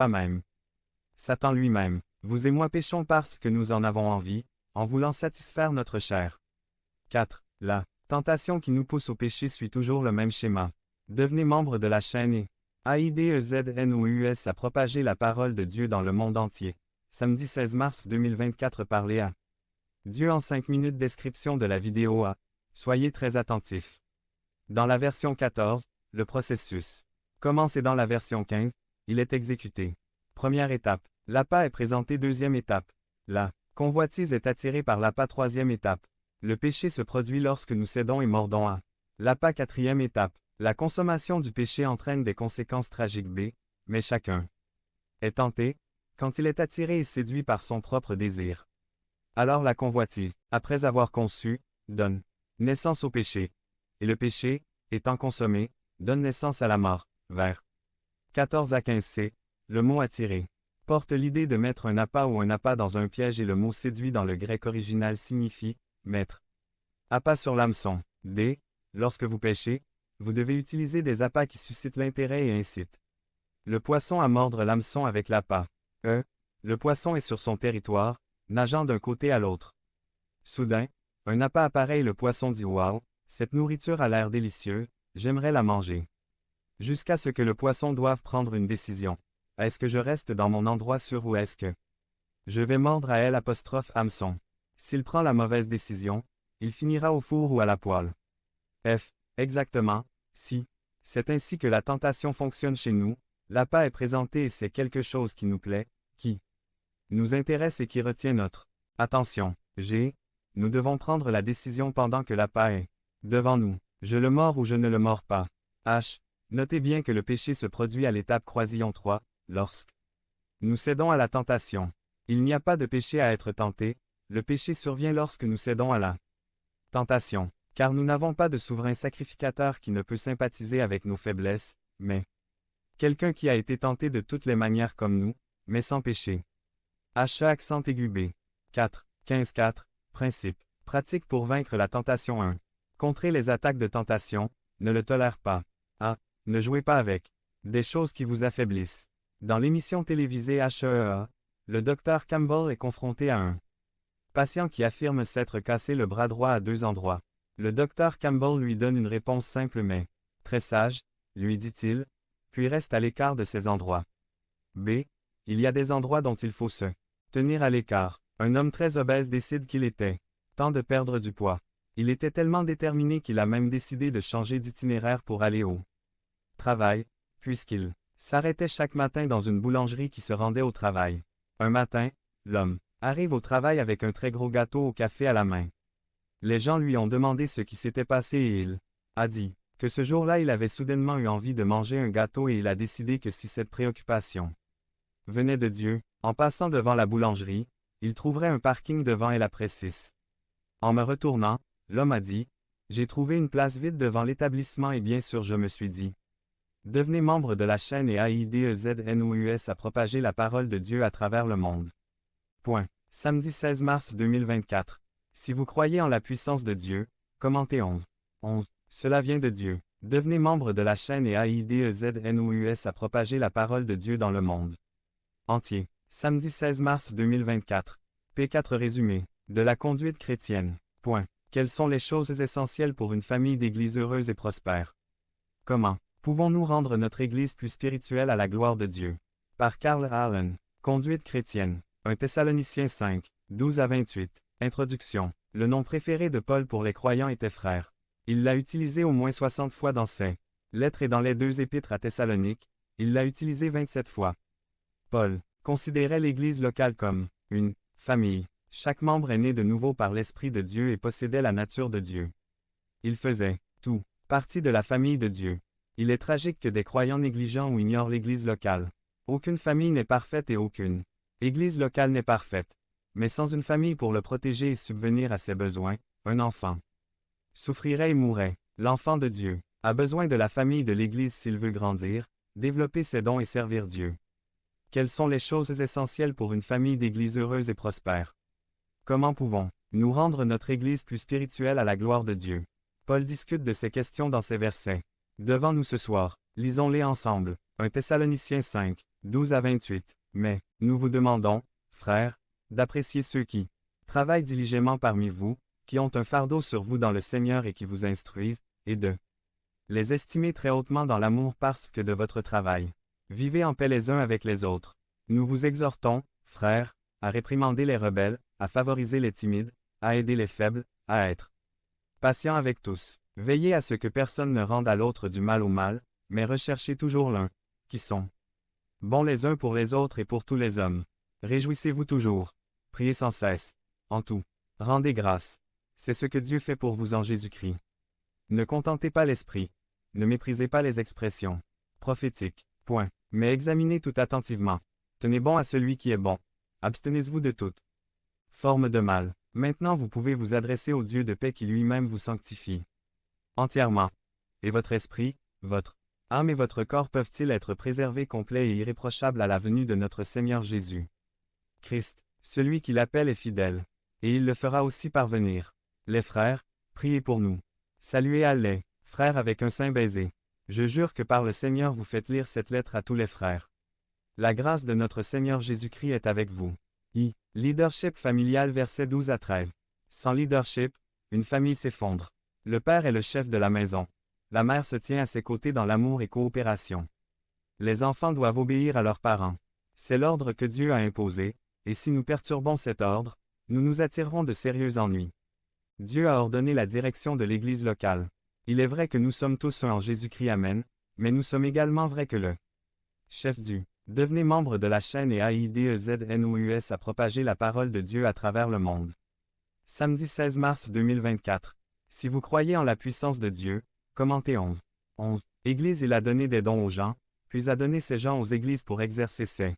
pas même. Satan lui-même. Vous et moi péchons parce que nous en avons envie, en voulant satisfaire notre chair. 4. La tentation qui nous pousse au péché suit toujours le même schéma. Devenez membre de la chaîne et AIDEZNOUS à propager la parole de Dieu dans le monde entier. Samedi 16 mars 2024 par Léa. Dieu en 5 minutes. Description de la vidéo A. Soyez très attentifs. Dans la version 14, le processus. Commence et dans la version 15, il est exécuté. Première étape. L'appât est présenté. Deuxième étape. La convoitise est attirée par l'appât. Troisième étape. Le péché se produit lorsque nous cédons et mordons à l'appât. Quatrième étape. La consommation du péché entraîne des conséquences tragiques. B. Mais chacun est tenté quand il est attiré et séduit par son propre désir. Alors la convoitise, après avoir conçu, donne naissance au péché. Et le péché, étant consommé, donne naissance à la mort. Vers 14 à 15 c. Le mot attirer porte l'idée de mettre un appât ou un appât dans un piège et le mot séduit dans le grec original signifie mettre appât sur l'hameçon. D. Lorsque vous pêchez, vous devez utiliser des appâts qui suscitent l'intérêt et incitent le poisson à mordre l'hameçon avec l'appât. E. Le poisson est sur son territoire, nageant d'un côté à l'autre. Soudain, un appât apparaît et le poisson dit « Wow, cette nourriture a l'air délicieuse, j'aimerais la manger. » Jusqu'à ce que le poisson doive prendre une décision. Est-ce que je reste dans mon endroit sûr ou est-ce que je vais mordre à elle hameçon? S'il prend la mauvaise décision, il finira au four ou à la poêle. F. Exactement, si. C'est ainsi que la tentation fonctionne chez nous, l'appât est présenté et c'est quelque chose qui nous plaît, qui nous intéresse et qui retient notre attention. G. Nous devons prendre la décision pendant que l'appât est devant nous. Je le mords ou je ne le mords pas. H. Notez bien que le péché se produit à l'étape croisillon 3, lorsque nous cédons à la tentation. Il n'y a pas de péché à être tenté, le péché survient lorsque nous cédons à la tentation, car nous n'avons pas de souverain sacrificateur qui ne peut sympathiser avec nos faiblesses, mais quelqu'un qui a été tenté de toutes les manières comme nous, mais sans péché. H. Accent aigu B. 4. 15.4. Principe. Pratique pour vaincre la tentation 1. Contrer les attaques de tentation, ne le tolère pas. A. Ne jouez pas avec des choses qui vous affaiblissent. Dans l'émission télévisée HEA, le docteur Campbell est confronté à un patient qui affirme s'être cassé le bras droit à 2 endroits. Le docteur Campbell lui donne une réponse simple mais très sage, lui dit-il, puis reste à l'écart de ces endroits. B. Il y a des endroits dont il faut se tenir à l'écart. Un homme très obèse décide qu'il était temps de perdre du poids. Il était tellement déterminé qu'il a même décidé de changer d'itinéraire pour aller au travail, puisqu'il s'arrêtait chaque matin dans une boulangerie qui se rendait au travail. Un matin, l'homme arrive au travail avec un très gros gâteau au café à la main. Les gens lui ont demandé ce qui s'était passé et il a dit que ce jour-là il avait soudainement eu envie de manger un gâteau et il a décidé que si cette préoccupation venait de Dieu, en passant devant la boulangerie, il trouverait un parking devant elle après 6. En me retournant, l'homme a dit, « J'ai trouvé une place vide devant l'établissement et bien sûr je me suis dit. » Devenez membre de la chaîne et AIDEZNOUS à propager la parole de Dieu à travers le monde. Point. Samedi 16 mars 2024. Si vous croyez en la puissance de Dieu, commentez 11. 11. Cela vient de Dieu. Devenez membre de la chaîne et AIDEZNOUS à propager la parole de Dieu dans le monde entier. Samedi 16 mars 2024. P4 résumé. De la conduite chrétienne. Point. Quelles sont les choses essentielles pour une famille d'église heureuse et prospère? Comment pouvons-nous rendre notre Église plus spirituelle à la gloire de Dieu? Par Carl Allen. Conduite chrétienne. 1 Thessaloniciens 5, 12 à 28. Introduction. Le nom préféré de Paul pour les croyants était frère. Il l'a utilisé au moins 60 fois dans ses lettres et dans les 2 épîtres à Thessalonique, il l'a utilisé 27 fois. Paul considérait l'Église locale comme une famille. Chaque membre est né de nouveau par l'Esprit de Dieu et possédait la nature de Dieu. Il faisait tout partie de la famille de Dieu. Il est tragique que des croyants négligents ou ignorent l'Église locale. Aucune famille n'est parfaite et aucune Église locale n'est parfaite. Mais sans une famille pour le protéger et subvenir à ses besoins, un enfant souffrirait et mourrait. L'enfant de Dieu a besoin de la famille de l'Église s'il veut grandir, développer ses dons et servir Dieu. Quelles sont les choses essentielles pour une famille d'église heureuse et prospère? Comment pouvons-nous rendre notre Église plus spirituelle à la gloire de Dieu? Paul discute de ces questions dans ces versets. Devant nous ce soir, lisons-les ensemble. 1 Thessaloniciens 5, 12 à 28. Mais, nous vous demandons, frères, d'apprécier ceux qui travaillent diligemment parmi vous, qui ont un fardeau sur vous dans le Seigneur et qui vous instruisent, et de les estimer très hautement dans l'amour parce que de votre travail. Vivez en paix les uns avec les autres. Nous vous exhortons, frères, à réprimander les rebelles, à favoriser les timides, à aider les faibles, à être patients avec tous. Veillez à ce que personne ne rende à l'autre du mal au mal, mais recherchez toujours l'un, qui sont bons les uns pour les autres et pour tous les hommes. Réjouissez-vous toujours. Priez sans cesse. En tout. Rendez grâce. C'est ce que Dieu fait pour vous en Jésus-Christ. Ne contentez pas l'esprit. Ne méprisez pas les expressions prophétiques. Point. Mais examinez tout attentivement. Tenez bon à celui qui est bon. Abstenez-vous de toute forme de mal. Maintenant vous pouvez vous adresser au Dieu de paix qui lui-même vous sanctifie entièrement. Et votre esprit, votre âme et votre corps peuvent-ils être préservés complets et irréprochables à la venue de notre Seigneur Jésus Christ, celui qui l'appelle est fidèle. Et il le fera aussi parvenir. Les frères, priez pour nous. Saluez à les frères avec un saint baiser. Je jure que par le Seigneur vous faites lire cette lettre à tous les frères. La grâce de notre Seigneur Jésus-Christ est avec vous. Leadership familial versets 12 à 13. Sans leadership, une famille s'effondre. Le père est le chef de la maison. La mère se tient à ses côtés dans l'amour et coopération. Les enfants doivent obéir à leurs parents. C'est l'ordre que Dieu a imposé, et si nous perturbons cet ordre, nous nous attirerons de sérieux ennuis. Dieu a ordonné la direction de l'Église locale. Il est vrai que nous sommes tous un en Jésus-Christ Amen, mais nous sommes également vrais que le chef du devenez membre de la chaîne et AIDEZNOUS à propager la parole de Dieu à travers le monde. Samedi 16 mars 2024. Si vous croyez en la puissance de Dieu, commentez 11. Église il a donné des dons aux gens, puis a donné ces gens aux églises pour exercer ses